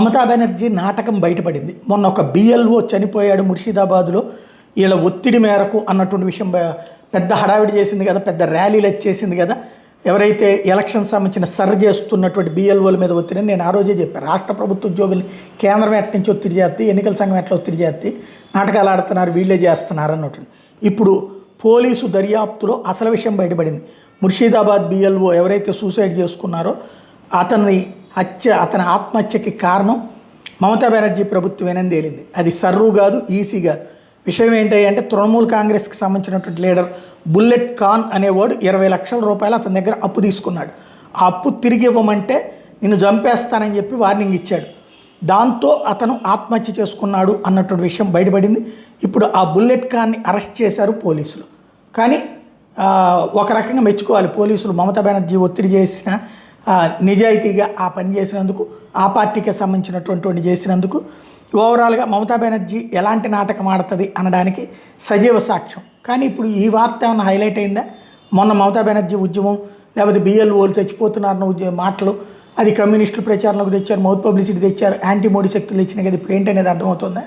మమతా బెనర్జీ నాటకం బయటపడింది. మొన్న ఒక బిఎల్ఓ చనిపోయాడు ముర్షిదాబాద్లో, వీళ్ళ ఒత్తిడి మేరకు అన్నటువంటి విషయం పెద్ద హడావిడి చేసింది కదా, పెద్ద ర్యాలీలు వచ్చేసింది కదా. ఎవరైతే ఎలక్షన్ సంబంధించిన చేస్తున్నటువంటి బిఎల్ఓల మీద ఒత్తిడి, నేను ఆ రోజే చెప్పాను, రాష్ట్ర ప్రభుత్వ ఉద్యోగులు కేంద్రం ఎట్ నుంచి ఒత్తిడి చేస్తే, ఎన్నికల సంఘం ఎట్లా ఒత్తిడి చేస్తే, నాటకాలు ఆడుతున్నారు, వీళ్ళే చేస్తున్నారు అన్నట్టు. ఇప్పుడు పోలీసు దర్యాప్తులో అసలు విషయం బయటపడింది. ముర్షిదాబాద్ బిఎల్ఓ ఎవరైతే సూసైడ్ చేసుకున్నారో అతని ఆత్మహత్యకి కారణం మమతా బెనర్జీ ప్రభుత్వమేనని తేలింది. అది సర్రు కాదు, ఈసీ కాదు. విషయం ఏంటి అంటే, తృణమూల్ కాంగ్రెస్కి సంబంధించినటువంటి లీడర్ బుల్లెట్ ఖాన్ అనేవాడు 20 లక్షల రూపాయలు అతని దగ్గర అప్పు తీసుకున్నాడు. ఆ అప్పు తిరిగి ఇవ్వమంటే నిన్ను చంపేస్తానని చెప్పి వార్నింగ్ ఇచ్చాడు. దాంతో అతను ఆత్మహత్య చేసుకున్నాడు అన్నటువంటి విషయం బయటపడింది. ఇప్పుడు ఆ బుల్లెట్ ఖాన్ని అరెస్ట్ చేశారు పోలీసులు. కానీ ఒక రకంగా మెచ్చుకోవాలి పోలీసులు, మమతా బెనర్జీ ఒత్తిడి చేసిన నిజాయితీగా ఆ పని చేసినందుకు, ఆ పార్టీకి సంబంధించినటువంటి చేసినందుకు. ఓవరాల్గా మమతా బెనర్జీ ఎలాంటి నాటకం ఆడుతుంది అనడానికి సజీవ సాక్ష్యం. కానీ ఇప్పుడు ఈ వార్త ఏమైనా హైలైట్ అయిందా? మొన్న మమతా బెనర్జీ ఉద్యమం, లేకపోతే బిఎల్ఓలు చచ్చిపోతున్నారన్న మాటలు, అది కమ్యూనిస్టులు ప్రచారంలోకి తెచ్చారు, మౌత్ పబ్లిసిటీ తెచ్చారు, యాంటీ మోడీ శక్తులు తెచ్చినాయి కదా, ఇప్పుడు ఏంటనేది అర్థమవుతుందా?